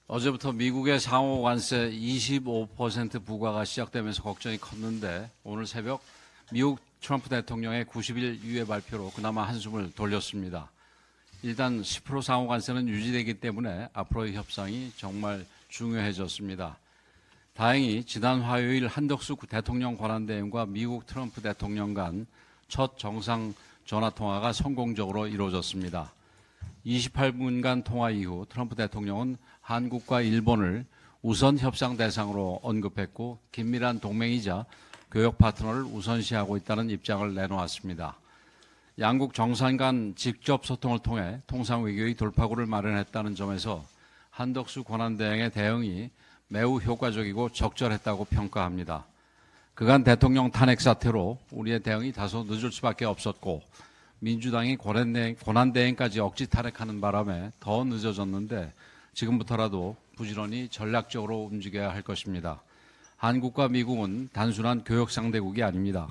어제부터 미국의 상호 관세 25% 부과가 시작되면서 걱정이 컸는데 오늘 새벽 미국 트럼프 대통령의 90일 유예 발표로 그나마 한숨을 돌렸습니다. 일단 10% 상호 관세는 유지되기 때문에 앞으로의 협상이 정말 중요해졌습니다. 다행히 지난 화요일 한덕수 대통령 권한대행과 미국 트럼프 대통령 간 첫 정상 전화통화가 성공적으로 이루어졌습니다. 28분간 통화 이후 트럼프 대통령은 한국과 일본을 우선 협상 대상으로 언급했고 긴밀한 동맹이자 교역 파트너를 우선시하고 있다는 입장을 내놓았습니다. 양국 정상 간 직접 소통을 통해 통상 외교의 돌파구를 마련했다는 점에서 한덕수 권한대행의 대응이 매우 효과적이고 적절했다고 평가합니다. 그간 대통령 탄핵 사태로 우리의 대응이 다소 늦을 수밖에 없었고 민주당이 권한대행까지 억지 탄핵하는 바람에 더 늦어졌는데 지금부터라도 부지런히 전략적으로 움직여야 할 것입니다. 한국과 미국은 단순한 교역 상대국이 아닙니다.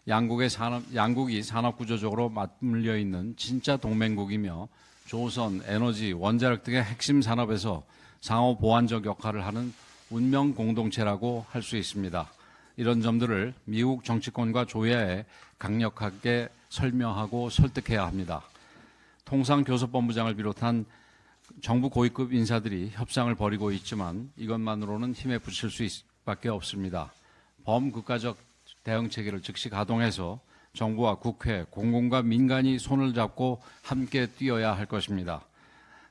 양국이 산업구조적으로 맞물려 있는 진짜 동맹국이며 조선, 에너지, 원자력 등의 핵심 산업에서 상호 보완적 역할을 하는 운명 공동체라고 할 수 있습니다. 이런 점들을 미국 정치권과 조야에 강력하게 설명하고 설득해야 합니다. 통상교섭본부장을 비롯한 정부 고위급 인사들이 협상을 벌이고 있지만 이것만으로는 힘에 부칠 수밖에 없습니다. 범국가적 대응 체계를 즉시 가동해서 정부와 국회, 공공과 민간이 손을 잡고 함께 뛰어야 할 것입니다.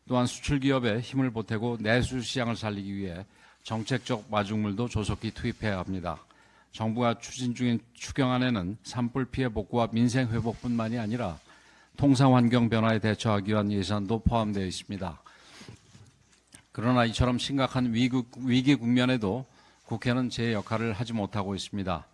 또한 수출기업에 힘을 보태고 내수 시장을 살리기 위해 정책적 마중물도 조속히 투입해야 합니다. 정부가 추진 중인 추경안에는 산불 피해 복구와 민생 회복뿐만이 아니라 통상 환경 변화에 대처하기 위한 예산도 포함되어 있습니다. 그러나 이처럼 심각한 위기 국면에도 국회는 제 역할을 하지 못하고 있습니다.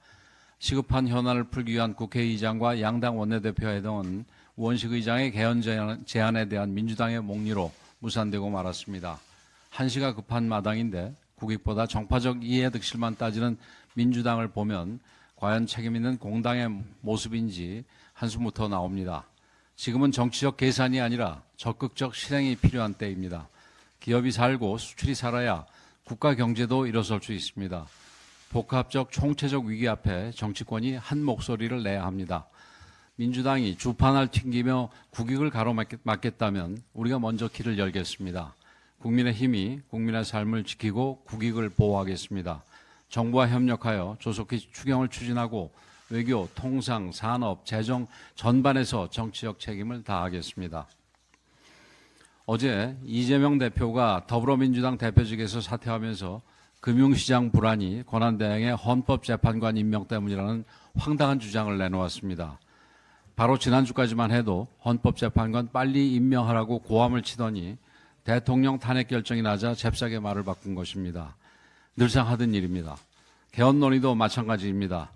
시급한 현안을 풀기 위한 국회의장과 양당 원내대표회 등은 우원식 의장의 개헌 제안에 대한 민주당의 목리로 무산되고 말았습니다. 한시가 급한 마당인데 국익보다 정파적 이해득실만 따지는 민주당을 보면 과연 책임 있는 공당의 모습인지 한숨부터 나옵니다. 지금은 정치적 계산이 아니라 적극적 실행이 필요한 때입니다. 기업이 살고 수출이 살아야 국가 경제도 일어설 수 있습니다. 복합적 총체적 위기 앞에 정치권이 한 목소리를 내야 합니다. 민주당이 주판을 튕기며 국익을 가로막겠다면 우리가 먼저 길을 열겠습니다. 국민의 힘이 국민의 삶을 지키고 국익을 보호하겠습니다. 정부와 협력하여 조속히 추경을 추진하고 외교, 통상, 산업, 재정 전반에서 정치적 책임을 다하겠습니다. 어제 이재명 대표가 더불어민주당 대표직에서 사퇴하면서 금융시장 불안이 권한대행의 헌법재판관 임명 때문이라는 황당한 주장을 내놓았습니다. 바로 지난주까지만 해도 헌법재판관 빨리 임명하라고 고함을 치더니 대통령 탄핵 결정이 나자 잽싸게 말을 바꾼 것입니다. 늘상 하던 일입니다. 개헌 논의도 마찬가지입니다.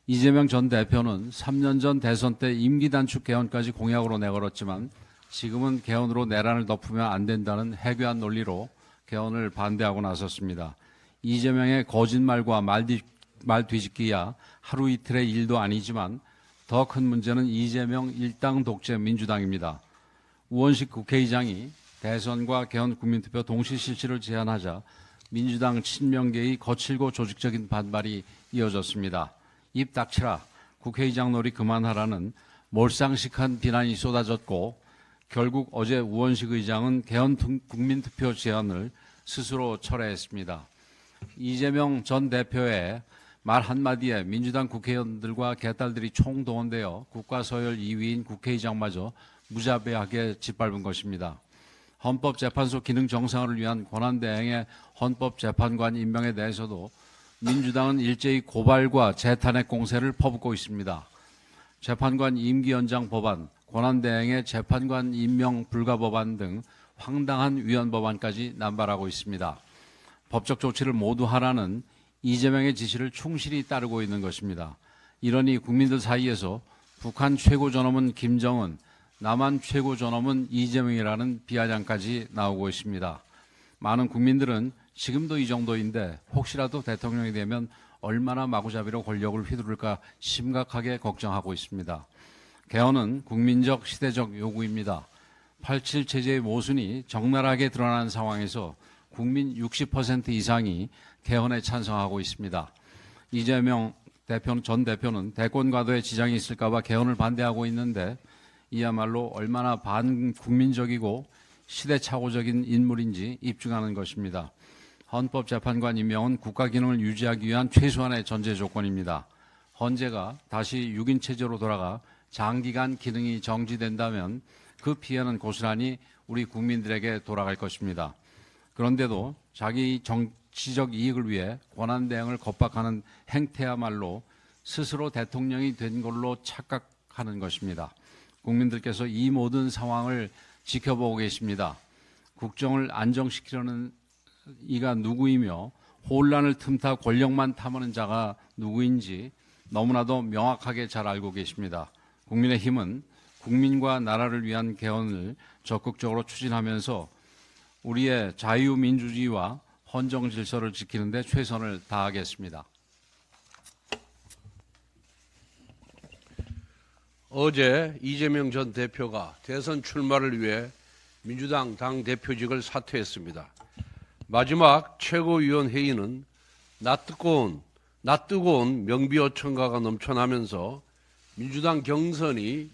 이재명 전 대표는 3년 전 대선 때 임기 단축 개헌까지 공약으로 내걸었지만 지금은 개헌으로 내란을 덮으면 안 된다는 해괴한 논리로 개헌을 반대하고 나섰습니다. 이재명의 거짓말과 말 뒤집기야 하루 이틀의 일도 아니지만 더 큰 문제는 이재명 일당 독재 민주당입니다. 우원식 국회의장이 대선과 개헌 국민투표 동시 실시를 제안하자 민주당 친명계의 거칠고 조직적인 반발이 이어졌습니다. 입 닥치라, 국회의장 놀이 그만하라는 몰상식한 비난이 쏟아졌고 결국 어제 우원식 의장은 개헌 국민투표 제안을 스스로 철회했습니다. 이재명 전 대표의 말 한마디에 민주당 국회의원들과 개딸들이 총동원되어 국가서열 2위인 국회의장마저 무자비하게 짓밟은 것입니다. 헌법재판소 기능 정상화를 위한 권한대행의 헌법재판관 임명에 대해서도 민주당은 일제히 고발과 재탄핵 공세를 퍼붓고 있습니다. 재판관 임기 연장 법안, 권한대행의 재판관 임명 불가 법안 등 황당한 위헌 법안까지 남발하고 있습니다. 법적 조치를 모두 하라는 이재명의 지시를 충실히 따르고 있는 것입니다. 이러니 국민들 사이에서 북한 최고 존엄은 김정은, 남한 최고 존엄은 이재명이라는 비아냥까지 나오고 있습니다. 많은 국민들은 지금도 이 정도인데 혹시라도 대통령이 되면 얼마나 마구잡이로 권력을 휘두를까 심각하게 걱정하고 있습니다. 개헌은 국민적 시대적 요구입니다. 87 체제의 모순이 적나라하게 드러난 상황에서 국민 60% 이상이 개헌에 찬성하고 있습니다. 이재명 전 대표는 대권 과도에 지장이 있을까 봐 개헌을 반대하고 있는데 이야말로 얼마나 반국민적이고 시대착오적인 인물인지 입증하는 것입니다. 헌법재판관 임명은 국가기능을 유지하기 위한 최소한의 전제 조건입니다. 헌재가 다시 6인 체제로 돌아가 장기간 기능이 정지된다면 그 피해는 고스란히 우리 국민들에게 돌아갈 것입니다. 그런데도 자기 정치적 이익을 위해 권한대행을 겁박하는 행태야말로 스스로 대통령이 된 걸로 착각하는 것입니다. 국민들께서 이 모든 상황을 지켜보고 계십니다. 국정을 안정시키려는 이가 누구이며 혼란을 틈타 권력만 탐하는 자가 누구인지 너무나도 명확하게 잘 알고 계십니다. 국민의힘은 국민과 나라를 위한 개헌을 적극적으로 추진하면서 우리의 자유민주주의와 헌정 질서를 지키는 데 최선을 다하겠습니다. 어제 이재명 전 대표가 대선 출마를 위해 민주당 당대표직을 사퇴했습니다. 마지막 최고위원 회의는 낯뜨거운 명비어천가가 넘쳐나면서 민주당 경선이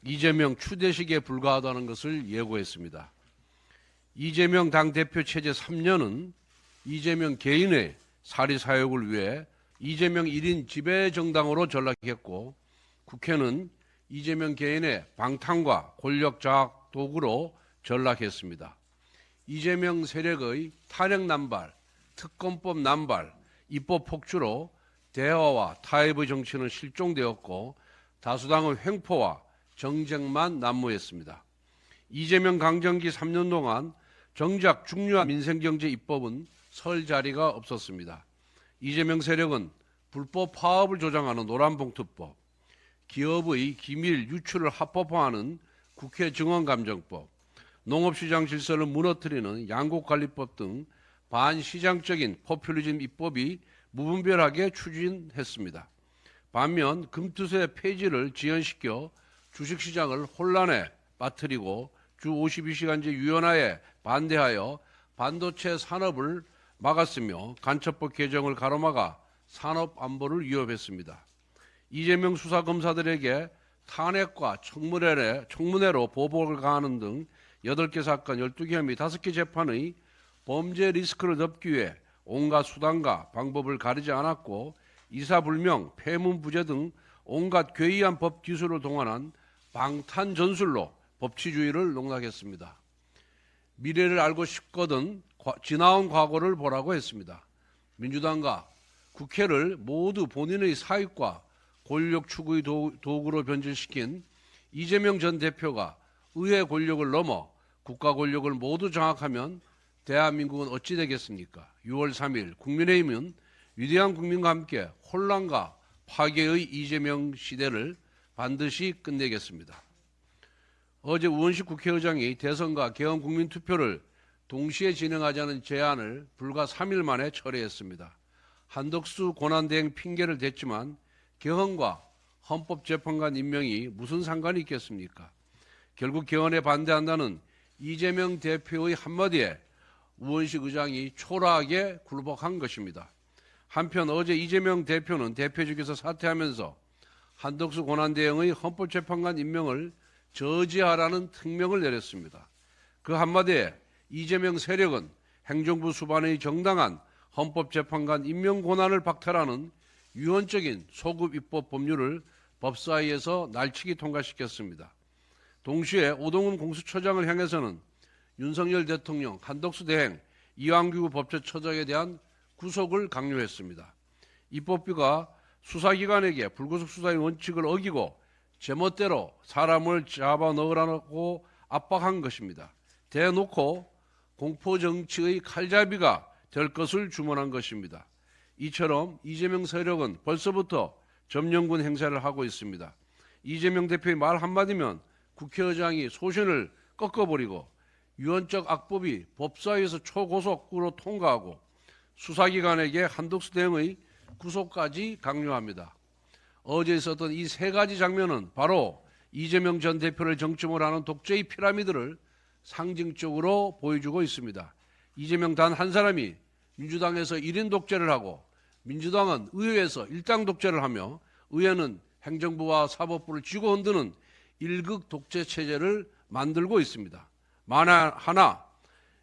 이재명 추대식에 불과하다는 것을 예고했습니다. 이재명 당대표 체제 3년은 이재명 개인의 사리사욕을 위해 이재명 1인 지배정당으로 전락했고 국회는 이재명 개인의 방탄과 권력 장악 도구로 전락했습니다. 이재명 세력의 탄핵 남발, 특검법 남발, 입법 폭주로 대화와 타협의 정치는 실종되었고 다수당의 횡포와 정쟁만 난무했습니다. 이재명 강정기 3년 동안 정작 중요한 민생경제 입법은 설 자리가 없었습니다. 이재명 세력은 불법 파업을 조장하는 노란봉투법, 기업의 기밀 유출을 합법화하는 국회 증언감정법, 농업시장 질서를 무너뜨리는 양곡관리법 등 반시장적인 포퓰리즘 입법이 무분별하게 추진했습니다. 반면 금투세 폐지를 지연시켜 주식시장을 혼란에 빠뜨리고 주 52시간제 유연화에 반대하여 반도체 산업을 막았으며 간첩법 개정을 가로막아 산업 안보를 위협했습니다. 이재명 수사검사들에게 탄핵과 청문회로 보복을 가하는 등 8개 사건 12개 혐의 5개 재판의 범죄 리스크를 덮기 위해 온갖 수단과 방법을 가리지 않았고 이사불명, 폐문부재 등 온갖 괴이한 법 기술을 동원한 방탄전술로 법치주의를 농락했습니다. 미래를 알고 싶거든 지나온 과거를 보라고 했습니다. 민주당과 국회를 모두 본인의 사익과 권력 추구의 도구로 변질시킨 이재명 전 대표가 의회 권력을 넘어 국가 권력을 모두 장악하면 대한민국은 어찌 되겠습니까? 6월 3일 국민의힘은 위대한 국민과 함께 혼란과 파괴의 이재명 시대를 반드시 끝내겠습니다. 어제 우원식 국회의장이 대선과 개헌 국민투표를 동시에 진행하자는 제안을 불과 3일 만에 철회했습니다. 한덕수 권한대행 핑계를 댔지만 개헌과 헌법재판관 임명이 무슨 상관이 있겠습니까? 결국 개헌에 반대한다는 이재명 대표의 한마디에 우원식 의장이 초라하게 굴복한 것입니다. 한편 어제 이재명 대표는 대표직에서 사퇴하면서 한덕수 권한대행의 헌법재판관 임명을 저지하라는 특명을 내렸습니다. 그 한마디에 이재명 세력은 행정부 수반의 정당한 헌법재판관 임명 권한을 박탈하는 유언적인 소급 입법 법률을 법사위에서 날치기 통과시켰습니다. 동시에 오동훈 공수처장을 향해서는 윤석열 대통령, 한덕수 대행, 이완규 법제처장에 대한 구속을 강요했습니다. 입법부가 수사기관에게 불구속 수사의 원칙을 어기고 제멋대로 사람을 잡아넣으라고 압박한 것입니다. 대놓고 공포정치의 칼잡이가 될 것을 주문한 것입니다. 이처럼 이재명 세력은 벌써부터 점령군 행사를 하고 있습니다. 이재명 대표의 말 한마디면 국회의장이 소신을 꺾어버리고 유언적 악법이 법사위에서 초고속으로 통과하고 수사기관에게 한덕수 대행의 구속까지 강요합니다. 어제 있었던 이 세 가지 장면은 바로 이재명 전 대표를 정점으로 하는 독재의 피라미드를 상징적으로 보여주고 있습니다. 이재명 단 한 사람이 민주당에서 1인 독재를 하고 민주당은 의회에서 일당 독재를 하며 의회는 행정부와 사법부를 쥐고 흔드는 일극 독재 체제를 만들고 있습니다. 만약 하나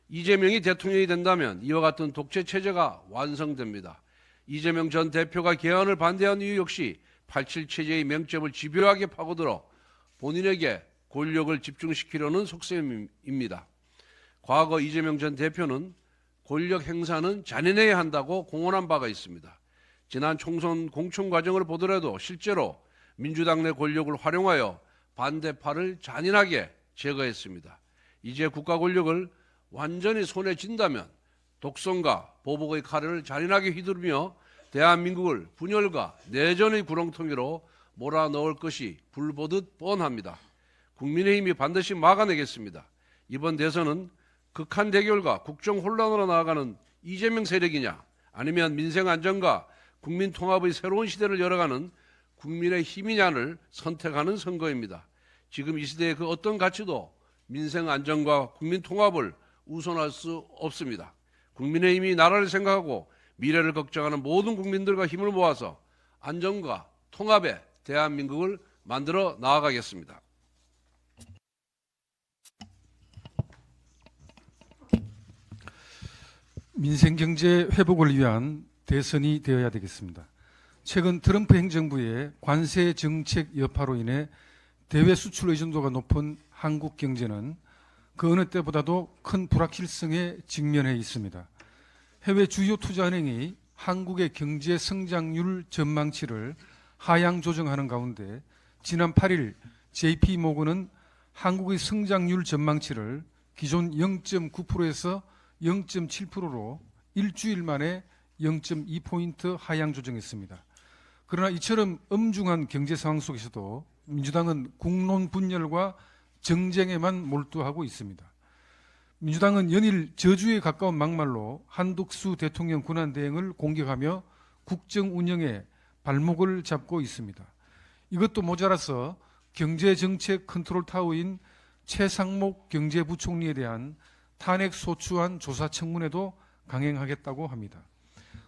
이재명이 대통령이 된다면 이와 같은 독재 체제가 완성됩니다. 이재명 전 대표가 개헌을 반대한 이유 역시 87 체제의 맹점을 집요하게 파고들어 본인에게 권력을 집중시키려는 속셈입니다. 과거 이재명 전 대표는 권력 행사는 잔인해야 한다고 공언한 바가 있습니다. 지난 총선 공천 과정을 보더라도 실제로 민주당 내 권력을 활용하여 반대파를 잔인하게 제거했습니다. 이제 국가 권력을 완전히 손에 쥔다면 독선과 보복의 칼을 잔인하게 휘두르며 대한민국을 분열과 내전의 구렁텅이로 몰아넣을 것이 불보듯 뻔합니다. 국민의힘이 반드시 막아내겠습니다. 이번 대선은 극한 대결과 국정 혼란으로 나아가는 이재명 세력이냐, 아니면 민생 안정과 국민 통합의 새로운 시대를 열어가는 국민의 힘이냐를 선택하는 선거입니다. 지금 이 시대의 그 어떤 가치도 민생 안정과 국민 통합을 우선할 수 없습니다. 국민의힘이 나라를 생각하고 미래를 걱정하는 모든 국민들과 힘을 모아서 안정과 통합의 대한민국을 만들어 나아가겠습니다. 민생 경제 회복을 위한 대선이 되어야 되겠습니다. 최근 트럼프 행정부의 관세 정책 여파로 인해 대외 수출 의존도가 높은 한국 경제는 그 어느 때보다도 큰 불확실성에 직면해 있습니다. 해외 주요 투자은행이 한국의 경제 성장률 전망치를 하향 조정하는 가운데 지난 8일 JP모건은 한국의 성장률 전망치를 기존 0.9%에서 0.7%로 일주일 만에 0.2포인트 하향 조정했습니다. 그러나 이처럼 엄중한 경제 상황 속에서도 민주당은 국론 분열과 정쟁에만 몰두하고 있습니다. 민주당은 연일 저주에 가까운 막말로 한덕수 대통령 권한대행을 공격하며 국정 운영에 발목을 잡고 있습니다. 이것도 모자라서 경제정책 컨트롤타워인 최상목 경제부총리에 대한 탄핵 소추안 조사 청문회도 강행하겠다고 합니다.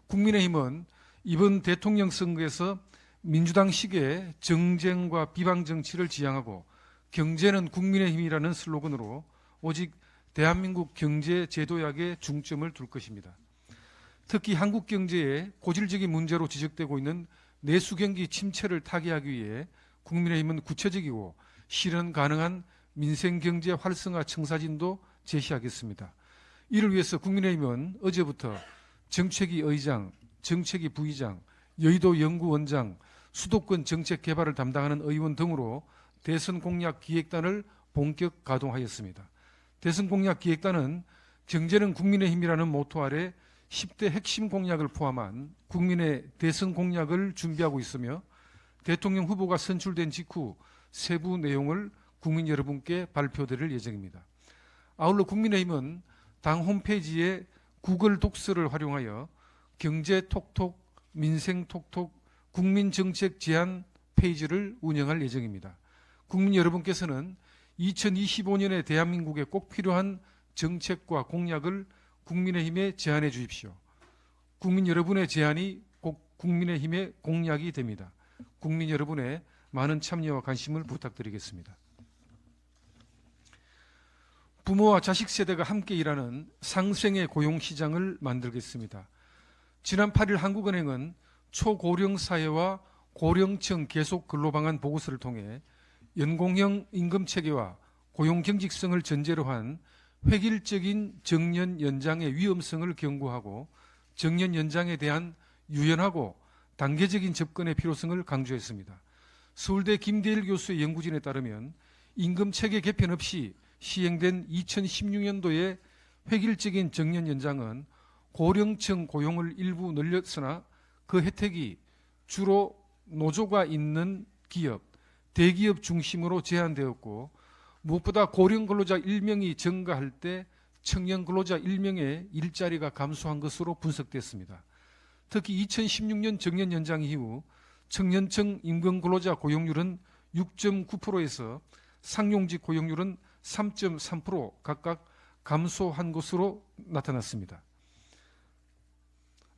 국민의힘은 이번 대통령 선거에서 민주당식의 정쟁과 비방 정치를 지향하고 경제는 국민의힘이라는 슬로건으로 오직 대한민국 경제 제도약에 중점을 둘 것입니다. 특히 한국 경제의 고질적인 문제로 지적되고 있는 내수경기 침체를 타개하기 위해 국민의힘은 구체적이고 실현 가능한 민생경제 활성화 청사진도 제시하겠습니다. 이를 위해서 국민의힘은 어제부터 정책위 의장, 정책위 부의장, 여의도 연구원장, 수도권 정책 개발을 담당하는 의원 등으로 대선 공약 기획단을 본격 가동하였습니다. 대선 공약 기획단은 경제는 국민의힘이라는 모토 아래 10대 핵심 공약을 포함한 국민의 대선 공약을 준비하고 있으며 대통령 후보가 선출된 직후 세부 내용을 국민 여러분께 발표드릴 예정입니다. 아울러 국민의힘은 당 홈페이지에 구글 독서를 활용하여 경제 톡톡, 민생 톡톡, 국민정책 제안 페이지를 운영할 예정입니다. 국민 여러분께서는 2025년에 대한민국에 꼭 필요한 정책과 공약을 국민의힘에 제안해 주십시오. 국민 여러분의 제안이 꼭 국민의힘의 공약이 됩니다. 국민 여러분의 많은 참여와 관심을 부탁드리겠습니다. 부모와 자식 세대가 함께 일하는 상생의 고용시장을 만들겠습니다. 지난 8일 한국은행은 초고령 사회와 고령층 계속 근로방안 보고서를 통해 연공형 임금체계와 고용 경직성을 전제로 한 획일적인 정년 연장의 위험성을 경고하고 정년 연장에 대한 유연하고 단계적인 접근의 필요성을 강조했습니다. 서울대 김대일 교수의 연구진에 따르면 임금체계 개편 없이 시행된 2016년도의 획일적인 정년 연장은 고령층 고용을 일부 늘렸으나 그 혜택이 주로 노조가 있는 기업, 대기업 중심으로 제한되었고 무엇보다 고령 근로자 1명이 증가할 때 청년 근로자 1명의 일자리가 감소한 것으로 분석됐습니다. 특히 2016년 정년 연장 이후 청년층 임금 근로자 고용률은 6.9%에서 상용직 고용률은 3.3% 각각 감소한 것으로 나타났습니다.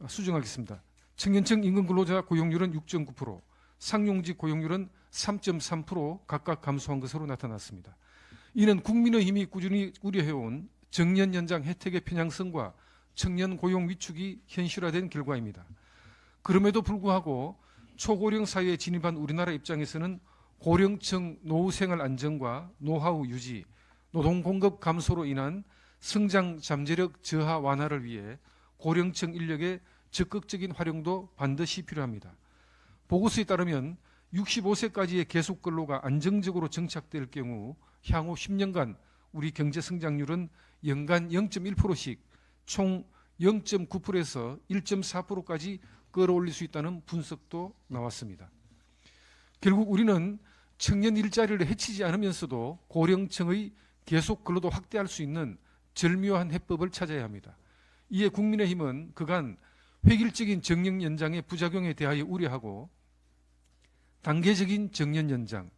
수정하겠습니다. 청년층 임금 근로자 고용률은 6.9%, 상용직 고용률은 3.3% 각각 감소한 것으로 나타났습니다. 이는 국민의힘이 꾸준히 우려해온 정년 연장 혜택의 편향성과 청년 고용 위축이 현실화된 결과입니다. 그럼에도 불구하고 초고령 사회에 진입한 우리나라 입장에서는 고령층 노후 생활 안정과 노하우 유지, 노동 공급 감소로 인한 성장 잠재력 저하 완화를 위해 고령층 인력의 적극적인 활용도 반드시 필요합니다. 보고서에 따르면 65세까지의 계속 근로가 안정적으로 정착될 경우 향후 10년간 우리 경제 성장률은 연간 0.1%씩 총 0.9%에서 1.4%까지 끌어올릴 수 있다는 분석도 나왔습니다. 결국 우리는 청년 일자리를 해치지 않으면서도 고령층의 계속 근로도 확대할 수 있는 절묘한 해법을 찾아야 합니다. 이에 국민의힘은 그간 획일적인 정년 연장의 부작용에 대하여 우려하고 단계적인 정년 연장,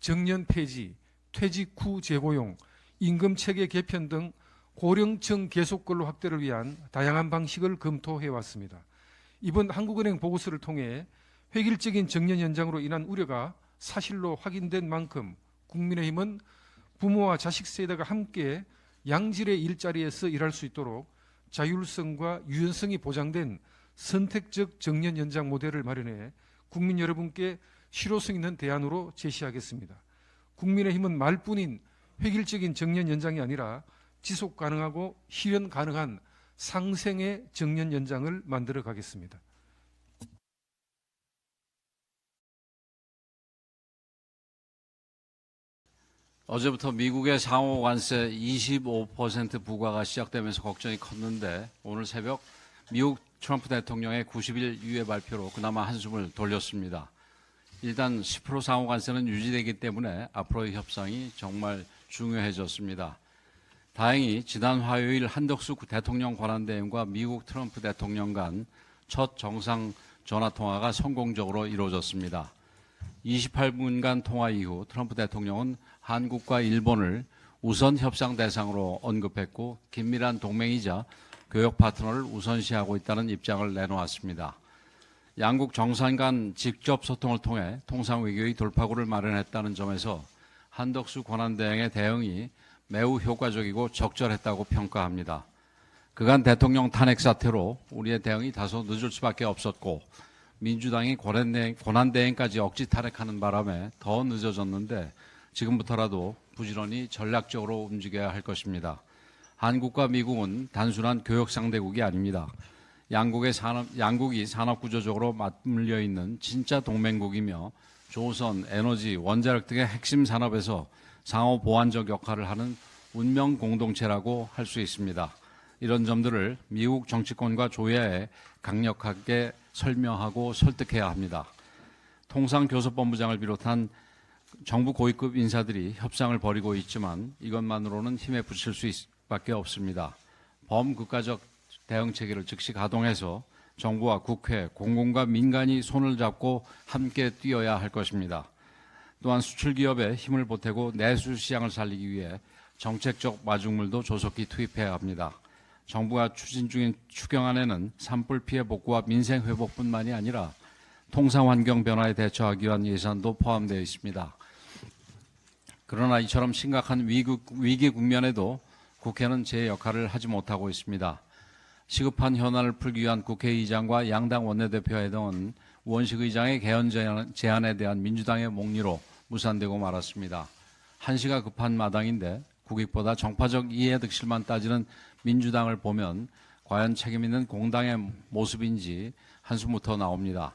정년 폐지, 퇴직 후 재고용, 임금 체계 개편 등 고령층 계속 근로 확대를 위한 다양한 방식을 검토해 왔습니다. 이번 한국은행 보고서를 통해 획일적인 정년 연장으로 인한 우려가 사실로 확인된 만큼 국민의힘은 부모와 자식 세대가 함께 양질의 일자리에서 일할 수 있도록 자율성과 유연성이 보장된 선택적 정년 연장 모델을 마련해 국민 여러분께 실효성 있는 대안으로 제시하겠습니다. 국민의힘은 말뿐인 획일적인 정년 연장이 아니라 지속 가능하고 실현 가능한 상생의 정년 연장을 만들어 가겠습니다. 어제부터 미국의 상호 관세 25% 부과가 시작되면서 걱정이 컸는데 오늘 새벽 미국 트럼프 대통령의 90일 유예 발표로 그나마 한숨을 돌렸습니다. 일단 10% 상호 관세는 유지되기 때문에 앞으로의 협상이 정말 중요해졌습니다. 다행히 지난 화요일 한덕수 대통령 권한대행과 미국 트럼프 대통령 간 첫 정상 전화통화가 성공적으로 이루어졌습니다. 28분간 통화 이후 트럼프 대통령은 한국과 일본을 우선 협상 대상으로 언급했고 긴밀한 동맹이자 교역 파트너를 우선시하고 있다는 입장을 내놓았습니다. 양국 정상 간 직접 소통을 통해 통상 외교의 돌파구를 마련했다는 점에서 한덕수 권한대행의 대응이 매우 효과적이고 적절했다고 평가합니다. 그간 대통령 탄핵 사태로 우리의 대응이 다소 늦을 수밖에 없었고 민주당이 권한대행까지 억지 탄핵하는 바람에 더 늦어졌는데 지금부터라도 부지런히 전략적으로 움직여야 할 것입니다. 한국과 미국은 단순한 교역 상대국이 아닙니다. 양국이 산업구조적으로 맞물려 있는 진짜 동맹국이며 조선, 에너지, 원자력 등의 핵심 산업에서 상호 보완적 역할을 하는 운명 공동체라고 할 수 있습니다. 이런 점들을 미국 정치권과 조야에 강력하게 설명하고 설득해야 합니다. 통상교섭본부장을 비롯한 정부 고위급 인사들이 협상을 벌이고 있지만 이것만으로는 힘에 부칠 수밖에 없습니다. 범국가적 대응 체계를 즉시 가동해서 정부와 국회, 공공과 민간이 손을 잡고 함께 뛰어야 할 것입니다. 또한 수출 기업에 힘을 보태고 내수 시장을 살리기 위해 정책적 마중물도 조속히 투입해야 합니다. 정부가 추진 중인 추경안에는 산불 피해 복구와 민생 회복뿐만이 아니라 통상 환경 변화에 대처하기 위한 예산도 포함되어 있습니다. 그러나 이처럼 심각한 위기 국면에도 국회는 제 역할을 하지 못하고 있습니다. 시급한 현안을 풀기 위한 국회의장과 양당 원내대표회 등은 우원식 의장의 개헌 제안에 대한 민주당의 목리로 무산되고 말았습니다. 한시가 급한 마당인데 국익보다 정파적 이해득실만 따지는 민주당을 보면 과연 책임 있는 공당의 모습인지 한숨부터 나옵니다.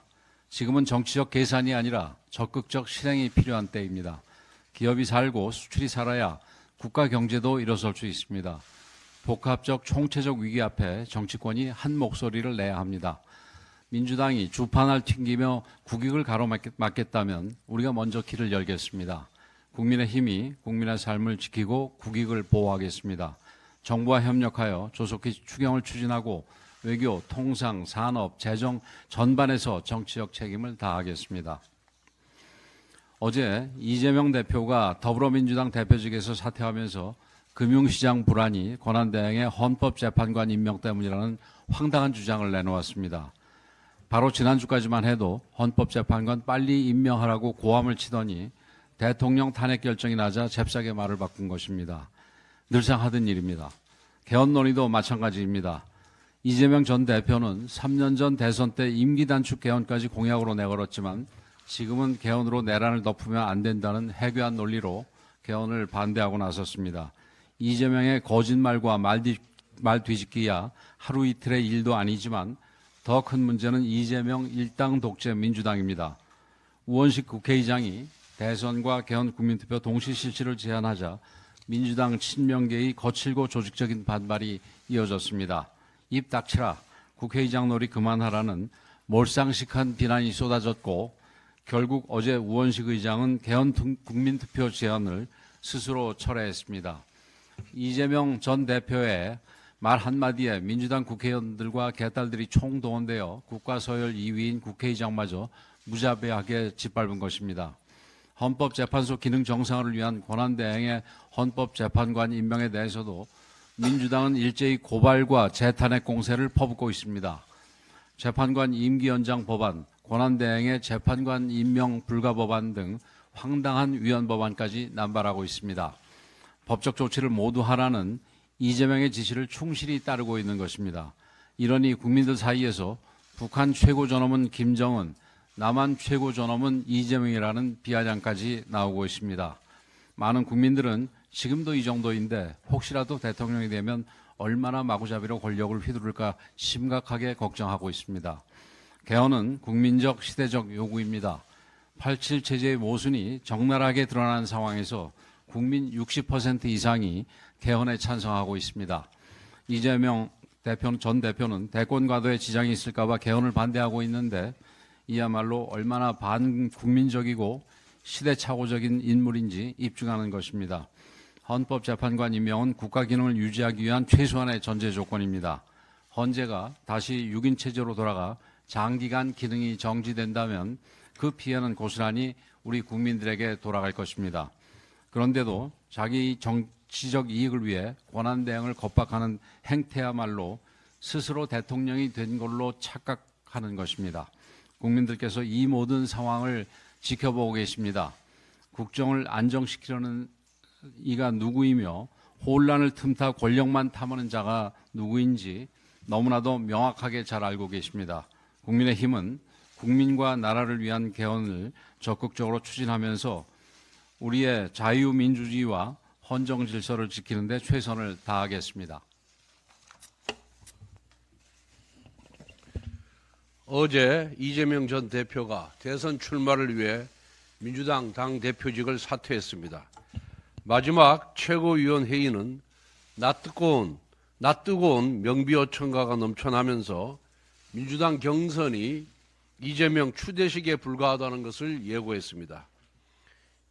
지금은 정치적 계산이 아니라 적극적 실행이 필요한 때입니다. 기업이 살고 수출이 살아야 국가 경제도 일어설 수 있습니다. 복합적 총체적 위기 앞에 정치권이 한 목소리를 내야 합니다. 민주당이 주판을 튕기며 국익을 가로막겠다면 우리가 먼저 길을 열겠습니다. 국민의 힘이 국민의 삶을 지키고 국익을 보호하겠습니다. 정부와 협력하여 조속히 추경을 추진하고 외교, 통상, 산업, 재정 전반에서 정치적 책임을 다하겠습니다. 어제 이재명 대표가 더불어민주당 대표직에서 사퇴하면서 금융시장 불안이 권한대행의 헌법재판관 임명 때문이라는 황당한 주장을 내놓았습니다. 바로 지난주까지만 해도 헌법재판관 빨리 임명하라고 고함을 치더니 대통령 탄핵 결정이 나자 잽싸게 말을 바꾼 것입니다. 늘상 하던 일입니다. 개헌 논의도 마찬가지입니다. 이재명 전 대표는 3년 전 대선 때 임기 단축 개헌까지 공약으로 내걸었지만 지금은 개헌으로 내란을 덮으면 안 된다는 해괴한 논리로 개헌을 반대하고 나섰습니다. 이재명의 거짓말과 말 뒤집기야 하루 이틀의 일도 아니지만 더 큰 문제는 이재명 일당 독재 민주당입니다. 우원식 국회의장이 대선과 개헌 국민투표 동시 실시를 제안하자 민주당 친명계의 거칠고 조직적인 반발이 이어졌습니다. 입 닥치라, 국회의장 놀이 그만하라는 몰상식한 비난이 쏟아졌고 결국 어제 우원식 의장은 개헌 국민투표 제안을 스스로 철회했습니다. 이재명 전 대표의 말 한마디에 민주당 국회의원들과 개딸들이 총동원되어 국가서열 2위인 국회의장마저 무자비하게 짓밟은 것입니다. 헌법재판소 기능 정상화를 위한 권한대행의 헌법재판관 임명에 대해서도 민주당은 일제히 고발과 재탄핵 공세를 퍼붓고 있습니다. 재판관 임기 연장 법안, 권한대행의 재판관 임명 불가 법안 등 황당한 위헌 법안까지 남발하고 있습니다. 법적 조치를 모두 하라는 이재명의 지시를 충실히 따르고 있는 것입니다. 이러니 국민들 사이에서 북한 최고 존엄은 김정은, 남한 최고 존엄은 이재명이라는 비아냥까지 나오고 있습니다. 많은 국민들은 지금도 이 정도인데 혹시라도 대통령이 되면 얼마나 마구잡이로 권력을 휘두를까 심각하게 걱정하고 있습니다. 개헌은 국민적 시대적 요구입니다. 87 체제의 모순이 적나라하게 드러난 상황에서 국민 60% 이상이 개헌에 찬성하고 있습니다. 이재명 전 대표는 대권 과도에 지장이 있을까 봐 개헌을 반대하고 있는데 이야말로 얼마나 반국민적이고 시대착오적인 인물인지 입증하는 것입니다. 헌법재판관 임명은 국가 기능을 유지하기 위한 최소한의 전제 조건입니다. 헌재가 다시 6인 체제로 돌아가 장기간 기능이 정지된다면 그 피해는 고스란히 우리 국민들에게 돌아갈 것입니다. 그런데도 자기 정치적 이익을 위해 권한대행을 겁박하는 행태야말로 스스로 대통령이 된 걸로 착각하는 것입니다. 국민들께서 이 모든 상황을 지켜보고 계십니다. 국정을 안정시키려는 이가 누구이며 혼란을 틈타 권력만 탐하는 자가 누구인지 너무나도 명확하게 잘 알고 계십니다. 국민의힘은 국민과 나라를 위한 개헌을 적극적으로 추진하면서 우리의 자유민주주의와 헌정 질서를 지키는 데 최선을 다하겠습니다. 어제 이재명 전 대표가 대선 출마를 위해 민주당 당대표직을 사퇴했습니다. 마지막 최고위원 회의는 낯뜨거운 명비어천가가 넘쳐나면서 민주당 경선이 이재명 추대식에 불과하다는 것을 예고했습니다.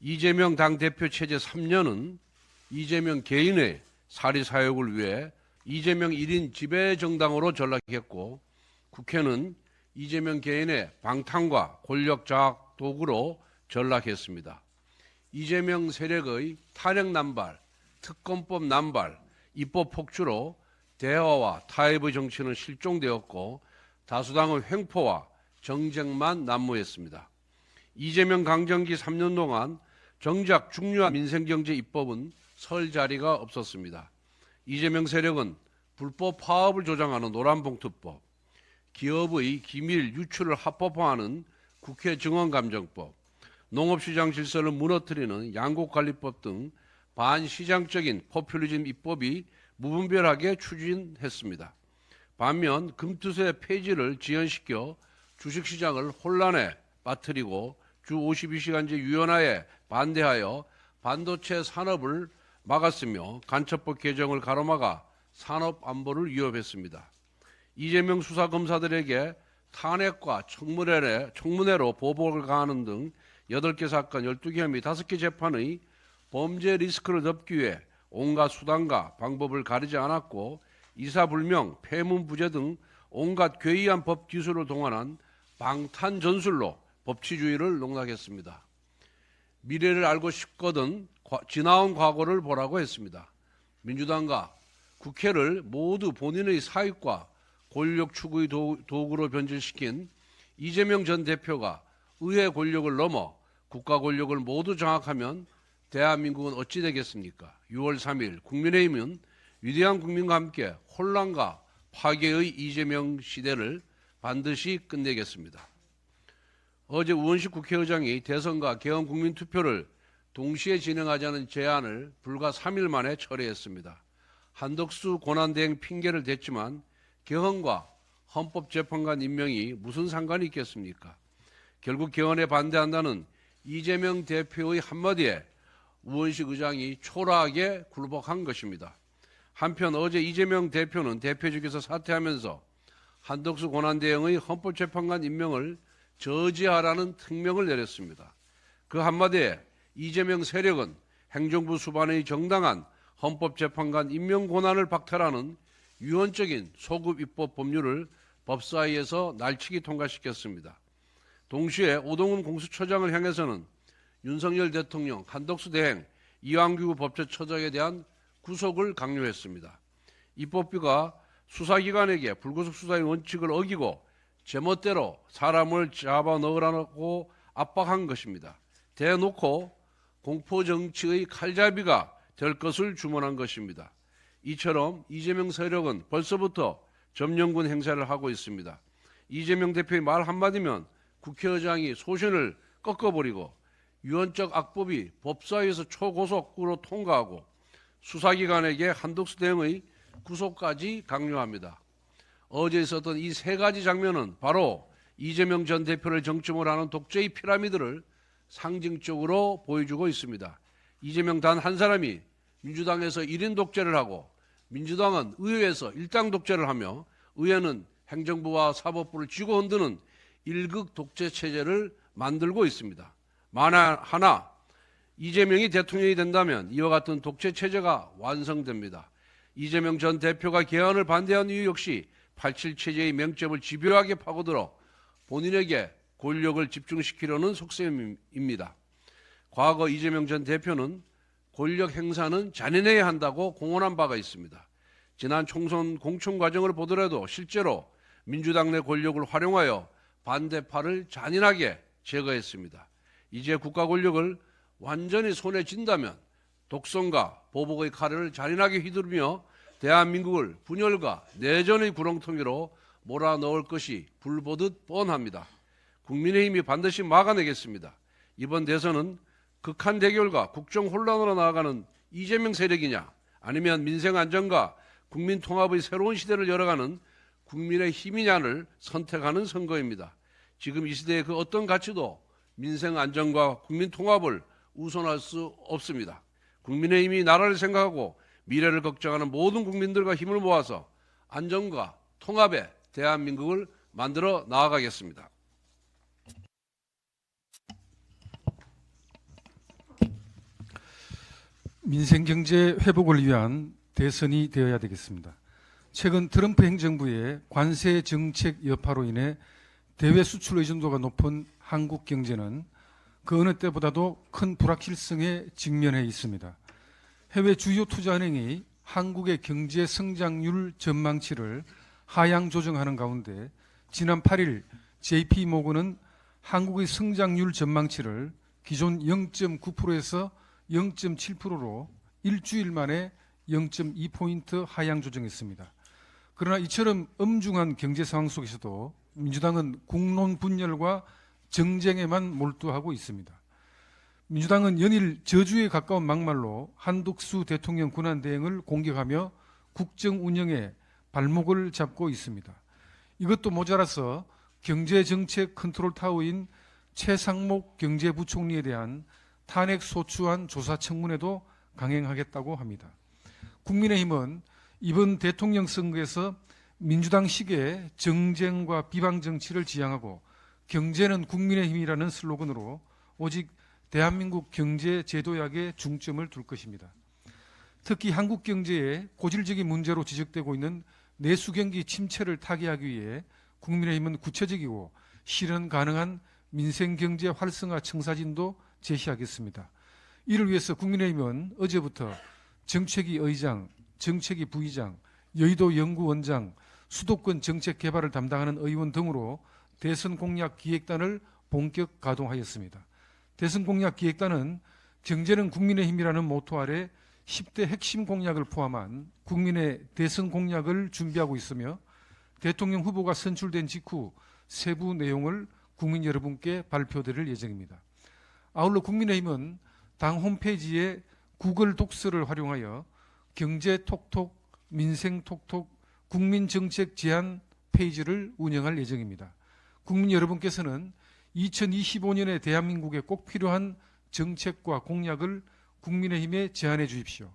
이재명 당대표 체제 3년은 이재명 개인의 사리사욕을 위해 이재명 1인 지배정당으로 전락했고 국회는 이재명 개인의 방탄과 권력 장악 도구로 전락했습니다. 이재명 세력의 탄핵 남발, 특검법 남발, 입법 폭주로 대화와 타협의 정치는 실종되었고 다수당의 횡포와 정쟁만 난무했습니다. 이재명 강정기 3년 동안 정작 중요한 민생경제 입법은 설 자리가 없었습니다. 이재명 세력은 불법 파업을 조장하는 노란봉투법, 기업의 기밀 유출을 합법화하는 국회 증언감정법, 농업시장 질서를 무너뜨리는 양곡관리법 등 반시장적인 포퓰리즘 입법이 무분별하게 추진했습니다. 반면 금투세 폐지를 지연시켜 주식시장을 혼란에 빠뜨리고 주 52시간제 유연화에 반대하여 반도체 산업을 막았으며 간첩법 개정을 가로막아 산업 안보를 위협했습니다. 이재명 수사검사들에게 탄핵과 청문회로 보복을 가하는 등 8개 사건 12개 혐의 5개 재판의 범죄 리스크를 덮기 위해 온갖 수단과 방법을 가리지 않았고 이사불명, 폐문부재 등 온갖 괴이한 법 기술을 동원한 방탄전술로 법치주의를 농락했습니다. 미래를 알고 싶거든 지나온 과거를 보라고 했습니다. 민주당과 국회를 모두 본인의 사익과 권력 추구의 도구로 변질시킨 이재명 전 대표가 의회 권력을 넘어 국가 권력을 모두 장악하면 대한민국은 어찌 되겠습니까? 6월 3일 국민의힘은 위대한 국민과 함께 혼란과 파괴의 이재명 시대를 반드시 끝내겠습니다. 어제 우원식 국회의장이 대선과 개헌 국민투표를 동시에 진행하자는 제안을 불과 3일 만에 철회했습니다. 한덕수 권한대행 핑계를 댔지만 개헌과 헌법재판관 임명이 무슨 상관이 있겠습니까? 결국 개헌에 반대한다는 이재명 대표의 한마디에 우원식 의장이 초라하게 굴복한 것입니다. 한편 어제 이재명 대표는 대표직에서 사퇴하면서 한덕수 권한대행의 헌법재판관 임명을 저지하라는 특명을 내렸습니다. 그 한마디에 이재명 세력은 행정부 수반의 정당한 헌법재판관 임명 권한을 박탈하는 유언적인 소급 입법 법률을 법사위에서 날치기 통과시켰습니다. 동시에 오동훈 공수처장을 향해서는 윤석열 대통령, 한덕수 대행, 이완규 법제처장에 대한 구속을 강요했습니다. 입법부가 수사기관에게 불구속 수사의 원칙을 어기고 제멋대로 사람을 잡아넣으라고 압박한 것입니다. 대놓고 공포정치의 칼잡이가 될 것을 주문한 것입니다. 이처럼 이재명 세력은 벌써부터 점령군 행사를 하고 있습니다. 이재명 대표의 말 한마디면 국회의장이 소신을 꺾어버리고 유언적 악법이 법사위에서 초고속으로 통과하고 수사기관에게 한덕수 대행의 구속까지 강요합니다. 어제 있었던 이 세 가지 장면은 바로 이재명 전 대표를 정점으로 하는 독재의 피라미드를 상징적으로 보여주고 있습니다. 이재명 단 한 사람이 민주당에서 1인 독재를 하고 민주당은 의회에서 일당 독재를 하며 의회는 행정부와 사법부를 쥐고 흔드는 일극 독재 체제를 만들고 있습니다. 만약 하나 이재명이 대통령이 된다면 이와 같은 독재 체제가 완성됩니다. 이재명 전 대표가 개헌을 반대한 이유 역시 87 체제의 맹점을 집요하게 파고들어 본인에게 권력을 집중시키려는 속셈입니다. 과거 이재명 전 대표는 권력 행사는 잔인해야 한다고 공언한 바가 있습니다. 지난 총선 공천 과정을 보더라도 실제로 민주당 내 권력을 활용하여 반대파를 잔인하게 제거했습니다. 이제 국가 권력을 완전히 손에 쥔다면 독선과 보복의 칼을 잔인하게 휘두르며 대한민국을 분열과 내전의 구렁텅이로 몰아넣을 것이 불보듯 뻔합니다. 국민의힘이 반드시 막아내겠습니다. 이번 대선은 극한 대결과 국정 혼란으로 나아가는 이재명 세력이냐 아니면 민생 안정과 국민 통합의 새로운 시대를 열어가는 국민의 힘이냐를 선택하는 선거입니다. 지금 이 시대의 그 어떤 가치도 민생 안정과 국민 통합을 우선할 수 없습니다. 국민의힘이 나라를 생각하고 미래를 걱정하는 모든 국민들과 힘을 모아서 안정과 통합의 대한민국을 만들어 나아가겠습니다. 민생 경제 회복을 위한 대선이 되어야 되겠습니다. 최근 트럼프 행정부의 관세 정책 여파로 인해 대외 수출 의존도가 높은 한국 경제는 그 어느 때보다도 큰 불확실성에 직면해 있습니다. 해외 주요 투자은행이 한국의 경제 성장률 전망치를 하향 조정하는 가운데 지난 8일 JP모건은 한국의 성장률 전망치를 기존 0.9%에서 0.7%로 일주일 만에 0.2포인트 하향 조정했습니다. 그러나 이처럼 엄중한 경제 상황 속에서도 민주당은 국론 분열과 정쟁에만 몰두하고 있습니다. 민주당은 연일 저주에 가까운 막말로 한덕수 대통령 권한대행을 공격하며 국정 운영에 발목을 잡고 있습니다. 이것도 모자라서 경제정책 컨트롤타워인 최상목 경제부총리에 대한 탄핵소추안 조사 청문회도 강행하겠다고 합니다. 국민의힘은 이번 대통령 선거에서 민주당식의 정쟁과 비방 정치를 지향하고 경제는 국민의힘이라는 슬로건으로 오직 대한민국 경제 제도약에 중점을 둘 것입니다. 특히 한국 경제의 고질적인 문제로 지적되고 있는 내수경기 침체를 타개하기 위해 국민의힘은 구체적이고 실현 가능한 민생경제 활성화 청사진도 제시하겠습니다. 이를 위해서 국민의힘은 어제부터 정책위 의장, 정책위 부의장, 여의도 연구원장, 수도권 정책 개발을 담당하는 의원 등으로 대선 공약 기획단을 본격 가동하였습니다. 대선 공약 기획단은 경제는 국민의힘이라는 모토 아래 10대 핵심 공약을 포함한 국민의 대선 공약을 준비하고 있으며 대통령 후보가 선출된 직후 세부 내용을 국민 여러분께 발표드릴 예정입니다. 아울러 국민의힘은 당 홈페이지에 구글 독서를 활용하여 경제 톡톡, 민생 톡톡, 국민 정책 제안 페이지를 운영할 예정입니다. 국민 여러분께서는 2025년에 대한민국에 꼭 필요한 정책과 공약을 국민의힘에 제안해 주십시오.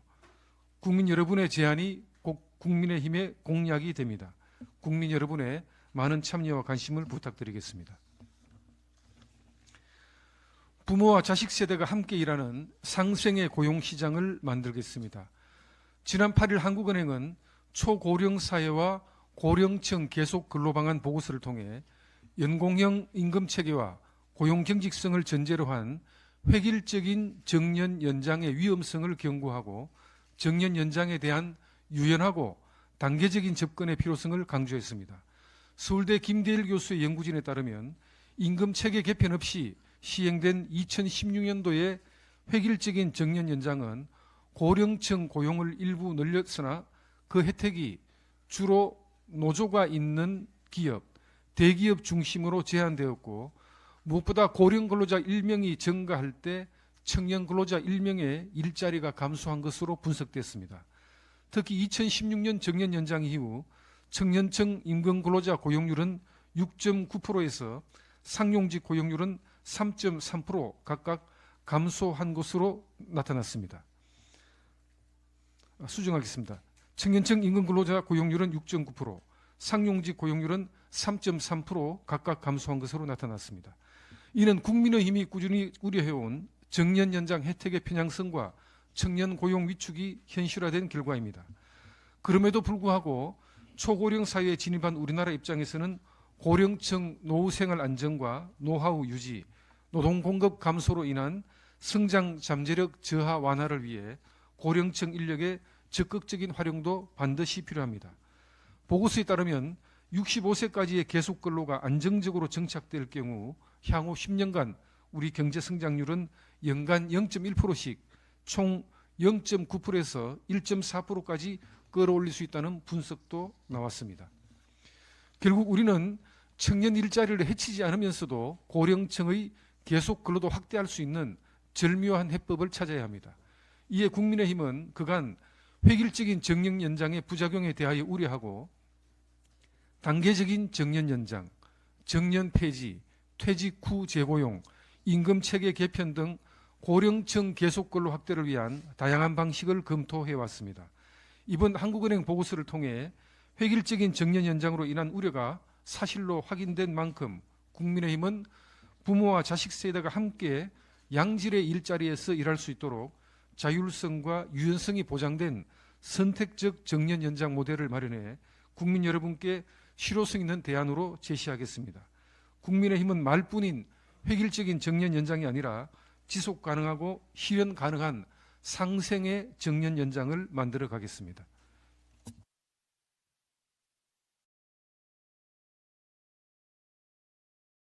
국민 여러분의 제안이 꼭 국민의힘의 공약이 됩니다. 국민 여러분의 많은 참여와 관심을 부탁드리겠습니다. 부모와 자식 세대가 함께 일하는 상생의 고용시장을 만들겠습니다. 지난 8일 한국은행은 초고령 사회와 고령층 계속 근로방안 보고서를 통해 연공형 임금체계와 고용 경직성을 전제로 한 획일적인 정년 연장의 위험성을 경고하고 정년 연장에 대한 유연하고 단계적인 접근의 필요성을 강조했습니다. 서울대 김대일 교수의 연구진에 따르면 임금체계 개편 없이 시행된 2016년도의 획일적인 정년 연장은 고령층 고용을 일부 늘렸으나 그 혜택이 주로 노조가 있는 기업, 대기업 중심으로 제한되었고 무엇보다 고령 근로자 1명이 증가할 때 청년 근로자 1명의 일자리가 감소한 것으로 분석됐습니다. 특히 2016년 정년 연장 이후 청년층 임금 근로자 고용률은 6.9%에서 상용직 고용률은 3.3% 각각 감소한 것으로 나타났습니다. 수정하겠습니다. 청년층 임금 근로자 고용률은 6.9%, 상용직 고용률은 3.3% 각각 감소한 것으로 나타났습니다. 이는 국민의힘이 꾸준히 우려해온 정년 연장 혜택의 편향성과 청년 고용 위축이 현실화된 결과입니다. 그럼에도 불구하고 초고령 사회에 진입한 우리나라 입장에서는 고령층 노후 생활 안정과 노하우 유지, 노동 공급 감소로 인한 성장 잠재력 저하 완화를 위해 고령층 인력의 적극적인 활용도 반드시 필요합니다. 보고서에 따르면 65세까지의 계속 근로가 안정적으로 정착될 경우 향후 10년간 우리 경제 성장률은 연간 0.1%씩 총 0.9%에서 1.4%까지 끌어올릴 수 있다는 분석도 나왔습니다. 결국 우리는 청년 일자리를 해치지 않으면서도 고령층의 계속 근로도 확대할 수 있는 절묘한 해법을 찾아야 합니다. 이에 국민의힘은 그간 획일적인 정년 연장의 부작용에 대하여 우려하고 단계적인 정년 연장, 정년 폐지, 퇴직 후 재고용, 임금체계 개편 등 고령층 계속 근로 확대를 위한 다양한 방식을 검토해 왔습니다. 이번 한국은행 보고서를 통해 획일적인 정년 연장으로 인한 우려가 사실로 확인된 만큼 국민의힘은 부모와 자식 세대가 함께 양질의 일자리에서 일할 수 있도록 자율성과 유연성이 보장된 선택적 정년 연장 모델을 마련해 국민 여러분께 실효성 있는 대안으로 제시하겠습니다. 국민의힘은 말뿐인 획일적인 정년 연장이 아니라 지속 가능하고 실현 가능한 상생의 정년 연장을 만들어 가겠습니다.